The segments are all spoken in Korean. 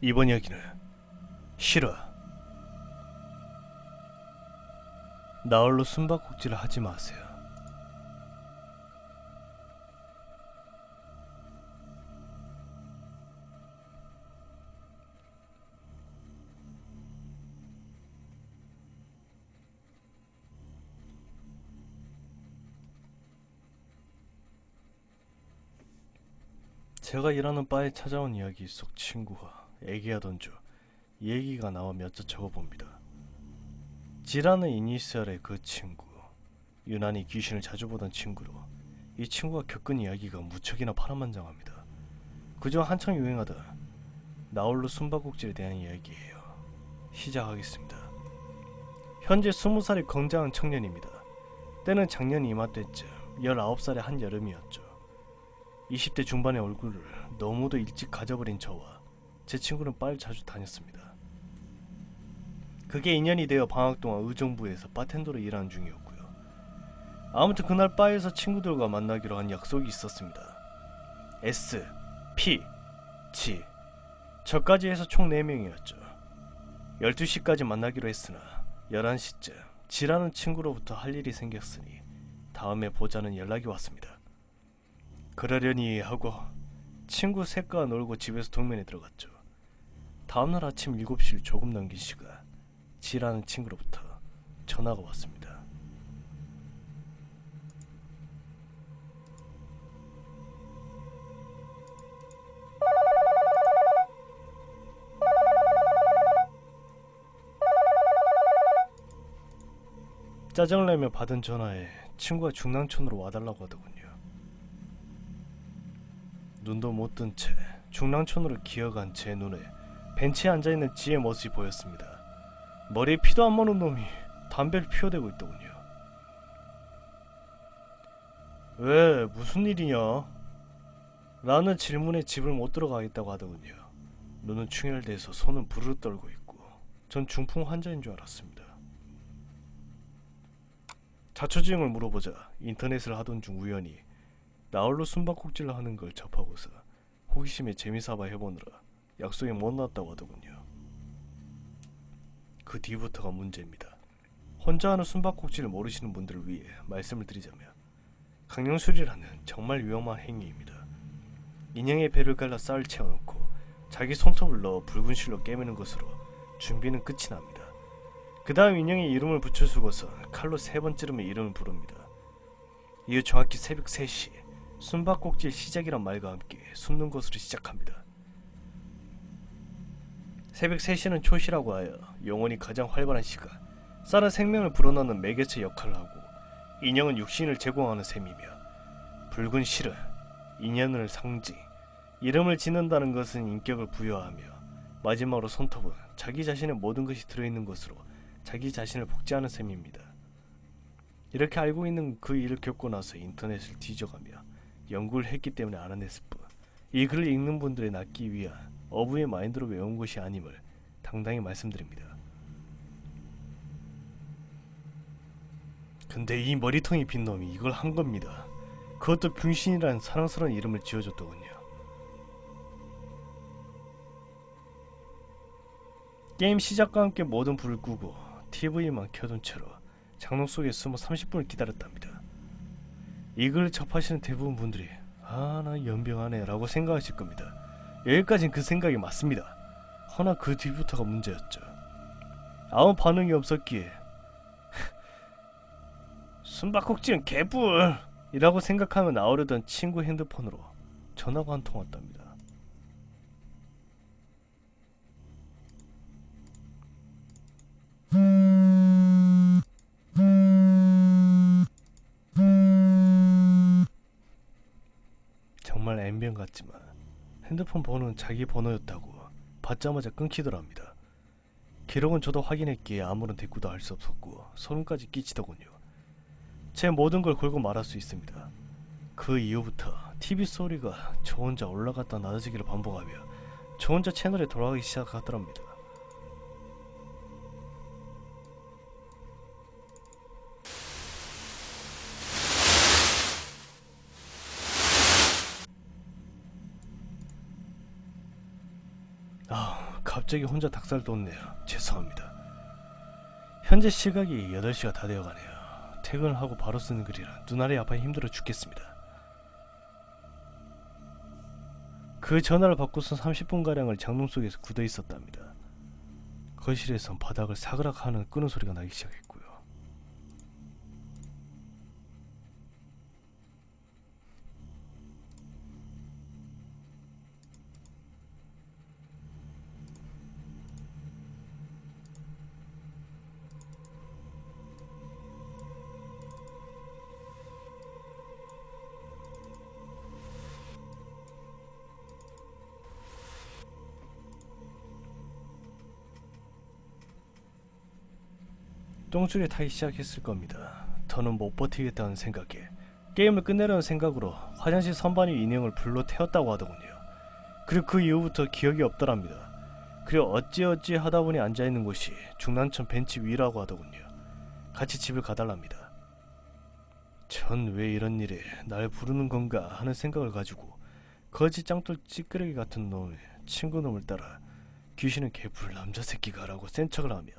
이번 이야기는 싫어. 나홀로 숨바꼭질을 하지 마세요. 제가 일하는 바에 찾아온 이야기 속 친구가 얘기하던 중 이 얘기가 나와 몇 자 적어봅니다. 지라는 이니셜의 그 친구, 유난히 귀신을 자주 보던 친구로 이 친구가 겪은 이야기가 무척이나 파란만장합니다. 그중 한창 유행하던 나홀로 숨바꼭질에 대한 이야기예요. 시작하겠습니다. 현재 20살의 건장한 청년입니다. 때는 작년 이맘때쯤 19살의 한여름이었죠. 20대 중반의 얼굴을 너무도 일찍 가져버린 저와 제 친구는 바를 자주 다녔습니다. 그게 인연이 되어 방학 동안 의정부에서 바텐더로 일하는 중이었고요. 아무튼 그날 바에서 친구들과 만나기로 한 약속이 있었습니다. S, P, G 저까지 해서 총 4명이었죠. 12시까지 만나기로 했으나 11시쯤 G라는 친구로부터 할 일이 생겼으니 다음에 보자는 연락이 왔습니다. 그러려니 하고 친구 셋과 놀고 집에서 동면에 들어갔죠. 다음날 아침 7시를 조금 넘긴 시간 G라는 친구로부터 전화가 왔습니다. 짜증을 내며 받은 전화에 친구가 중랑천으로 와달라고 하더군요. 눈도 못 뜬 채 중랑천으로 기어간 제 눈에 벤치에 앉아있는 지의 모습이 보였습니다. 머리에 피도 안 마른 놈이 담배를 피워대고 있더군요. 왜? 무슨 일이냐? 라는 질문에 집을 못 들어가겠다고 하더군요. 눈은 충혈돼서 손은 부르르 떨고 있고 전 중풍 환자인 줄 알았습니다. 자초지종을 물어보자 인터넷을 하던 중 우연히 나홀로 숨바꼭질을 하는 걸 접하고서 호기심에 재미삼아 해보느라 약속에 못 나왔다고 하더군요. 그 뒤부터가 문제입니다. 혼자 하는 숨바꼭질을 모르시는 분들을 위해 말씀을 드리자면 강령술이라는 정말 위험한 행위입니다. 인형의 배를 갈라 쌀을 채워놓고 자기 손톱을 넣어 붉은 실로 깨매는 것으로 준비는 끝이 납니다. 그 다음 인형의 이름을 붙여주고서 칼로 3번 찌르며 이름을 부릅니다. 이후 정확히 새벽 3시 숨바꼭질 시작이란 말과 함께 숨는 것으로 시작합니다. 새벽 3시는 초시라고 하여 영혼이 가장 활발한 시간, 쌀은 생명을 불어넣는 매개체 역할을 하고 인형은 육신을 제공하는 셈이며 붉은 실은 인연을 상징, 이름을 짓는다는 것은 인격을 부여하며 마지막으로 손톱은 자기 자신의 모든 것이 들어있는 것으로 자기 자신을 복제하는 셈입니다. 이렇게 알고 있는 그 일을 겪고 나서 인터넷을 뒤져가며 연구를 했기 때문에 알아냈을 뿐 이 글을 읽는 분들의 낫기 위한 어부의 마인드로 외운 것이 아님을 당당히 말씀드립니다. 근데 이 머리통이 빈 놈이 이걸 한 겁니다. 그것도 병신이라는 사랑스러운 이름을 지어줬더군요. 게임 시작과 함께 모든 불을 끄고 TV만 켜둔 채로 장롱 속에 숨어 30분을 기다렸답니다. 이 글을 접하시는 대부분 분들이 아, 나 연병하네 라고 생각하실 겁니다. 여기까진 그 생각이 맞습니다. 허나 그 뒤부터가 문제였죠. 아무 반응이 없었기에 숨바꼭질은 개뿔! 이라고 생각하며 나오려던 친구 핸드폰으로 전화가 한 통 왔답니다. 정말 앰비언 같지만 핸드폰 번호는 자기 번호였다고 받자마자 끊기더랍니다. 기록은 저도 확인했기에 아무런 대꾸도 할 수 없었고 소름까지 끼치더군요. 제 모든 걸 걸고 말할 수 있습니다. 그 이후부터 TV 소리가 저 혼자 올라갔다 낮아지기를 반복하며 저 혼자 채널에 돌아가기 시작하더랍니다. 갑자기 혼자 닭살 돋네요. 죄송합니다. 현재 시각이 8시가 다 되어가네요. 퇴근을 하고 바로 쓰는 글이라 눈알이 아파 힘들어 죽겠습니다. 그 전화를 받고선 30분가량을 장롱 속에서 굳어 있었답니다. 거실에선 바닥을 사그락하는 끄는 소리가 나기 시작했고요. 똥줄에 타기 시작했을 겁니다. 더는 못 버티겠다는 생각에 게임을 끝내려는 생각으로 화장실 선반 위 인형을 불로 태웠다고 하더군요. 그리고 그 이후부터 기억이 없더랍니다. 그리고 어찌어찌 하다보니 앉아있는 곳이 중랑천 벤치 위라고 하더군요. 같이 집을 가달랍니다. 전 왜 이런 일에 날 부르는 건가 하는 생각을 가지고 거지 짱돌 찌끄레기 같은 놈의 친구놈을 따라 귀신은 개뿔 남자 새끼가 라고 센 척을 하며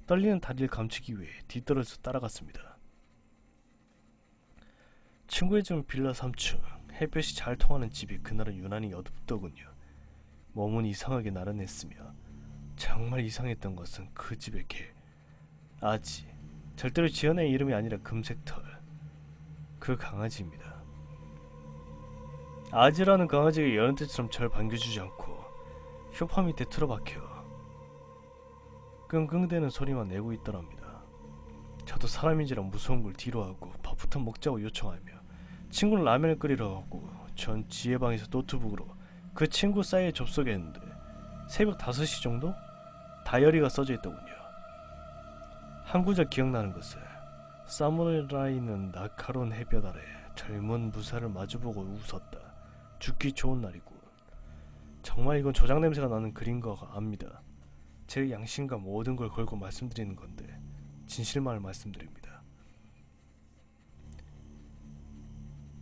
떨리는 다리를 감추기 위해 뒤떨어져 따라갔습니다. 친구의 집은 빌라 3층, 햇볕이 잘 통하는 집이 그날은 유난히 어둡더군요. 몸은 이상하게 나른했으며 정말 이상했던 것은 그 집의 개, 아지, 절대로 지어낸 이름이 아니라 금색털, 그 강아지입니다. 아지라는 강아지가 여느 때처럼 절 반겨주지 않고 소파 밑에 틀어박혀 끙끙대는 소리만 내고 있더랍니다. 저도 사람인지라 무서운 걸 뒤로하고 밥부터 먹자고 요청하며 친구는 라면을 끓이러 가고 전 지혜 방에서 노트북으로 그 친구 사이에 접속했는데 새벽 5시 정도? 다이어리가 써져 있더군요. 한 구절 기억나는 것은 사무라이는 날카로운 햇볕 아래 젊은 무사를 마주보고 웃었다. 죽기 좋은 날이고. 정말 이건 조작 냄새가 나는 글인 거 압니다. 제 양심과 모든 걸 걸고 말씀드리는 건데 진실만을 말씀드립니다.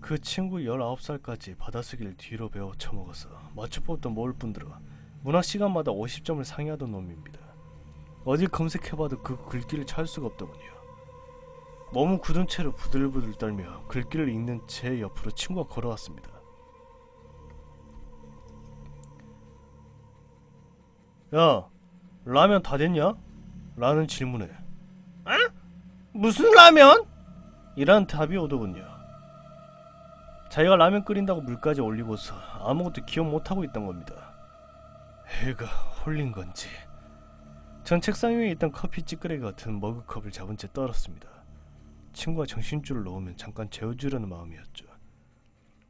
그 친구 19살까지 받아쓰기를 뒤로 배워 처먹어서 맞춤법도 모를 뿐더러 문학 시간마다 50점을 상회하던 놈입니다. 어딜 검색해봐도 그 글귀를 찾을 수가 없더군요. 몸은 굳은 채로 부들부들 떨며 글귀를 읽는 제 옆으로 친구가 걸어왔습니다. 야, 라면 다 됐냐? 라는 질문에 에? 무슨 라면? 이라는 답이 오더군요. 자기가 라면 끓인다고 물까지 올리고서 아무것도 기억 못하고 있던 겁니다. 해가 홀린 건지 전 책상 위에 있던 커피 찌끄레기 같은 머그컵을 잡은 채 떨었습니다. 친구가 정신줄을 놓으면 잠깐 재워주려는 마음이었죠.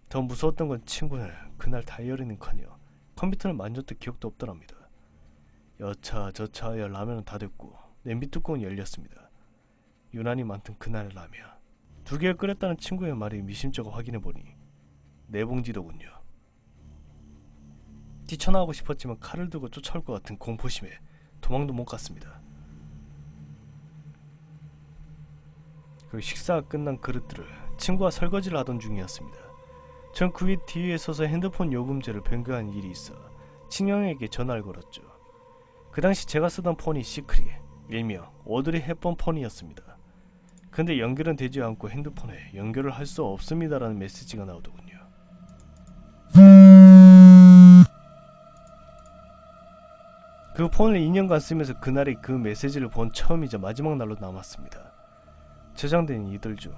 더 무서웠던 건 친구는 그날 다이어리는커녕 컴퓨터를 만졌던 기억도 없더랍니다. 여차저차하여 라면은 다 됐고 냄비 뚜껑은 열렸습니다. 유난히 많던 그날의 라면 2개를 끓였다는 친구의 말이 미심쩍어 확인해보니 4봉지더군요. 뛰쳐나오고 싶었지만 칼을 들고 쫓아올 것 같은 공포심에 도망도 못 갔습니다. 그 식사가 끝난 그릇들을 친구와 설거지를 하던 중이었습니다. 전 그 뒤에 서서 핸드폰 요금제를 변경한 일이 있어 친형에게 전화를 걸었죠. 그 당시 제가 쓰던 폰이 시크릿, 일명 오드리 헵번 폰이었습니다. 근데 연결은 되지 않고 핸드폰에 연결을 할 수 없습니다라는 메시지가 나오더군요. 그 폰을 2년간 쓰면서 그날이 그 메시지를 본 처음이자 마지막 날로 남았습니다. 저장된 이들 중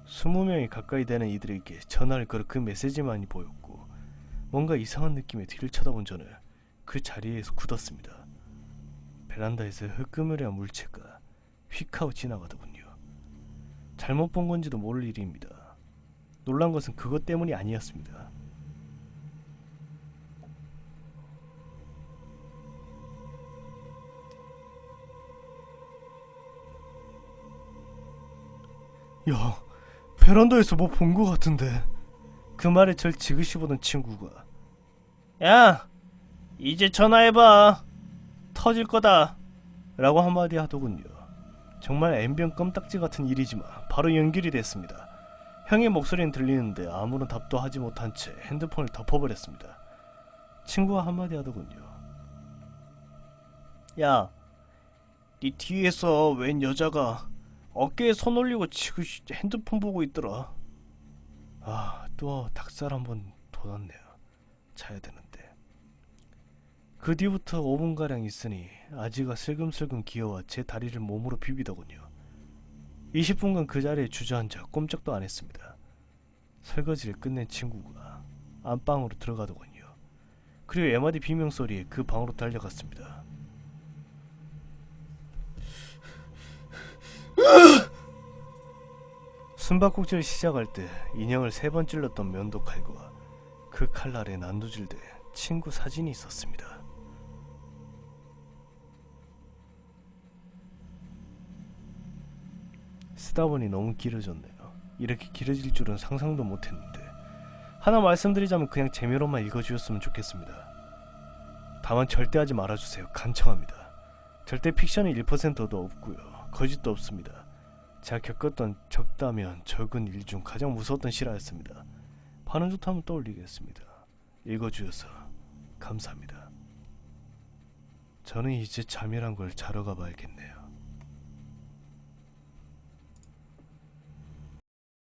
20명이 가까이 되는 이들에게 전화를 걸어 그 메시지만이 보였고 뭔가 이상한 느낌에 뒤를 쳐다본 저는 그 자리에서 굳었습니다. 베란다에서 흐끄무리한 물체가 휙 하고 지나가더군요. 잘못 본 건지도 모를 일입니다. 놀란 것은 그것 때문이 아니었습니다. 야, 베란다에서 뭐 본 것 같은데. 그 말에 절 지그시 보던 친구가 야, 이제 전화해봐. 터질 거다 라고 한마디 하더군요. 정말 앰비언 껌딱지 같은 일이지만 바로 연결이 됐습니다. 형의 목소리는 들리는데 아무런 답도 하지 못한 채 핸드폰을 덮어버렸습니다. 친구가 한마디 하더군요. 야, 네 뒤에서 웬 여자가 어깨에 손 올리고 지금 핸드폰 보고 있더라. 아, 또 닭살 한번 돋았네요. 자야 되는데. 그 뒤부터 5분가량 있으니 아지가 슬금슬금 기어와 제 다리를 몸으로 비비더군요. 20분간 그 자리에 주저앉아 꼼짝도 안 했습니다. 설거지를 끝낸 친구가 안방으로 들어가더군요. 그리고 에마디 비명소리에 그 방으로 달려갔습니다. 숨바꼭질을 시작할 때 인형을 3번 찔렀던 면도칼과 그 칼날에 난도질돼 친구 사진이 있었습니다. 쓰다 보니 너무 길어졌네요. 이렇게 길어질 줄은 상상도 못했는데 하나 말씀드리자면 그냥 재미로만 읽어주셨으면 좋겠습니다. 다만 절대 하지 말아주세요. 간청합니다. 절대 픽션이 1%도 없고요. 거짓도 없습니다. 제가 겪었던 적다면 적은 일 중 가장 무서웠던 실화였습니다. 반응 좋다면 떠올리겠습니다. 읽어주셔서 감사합니다. 저는 이제 잠이란 걸 자러 가봐야겠네요.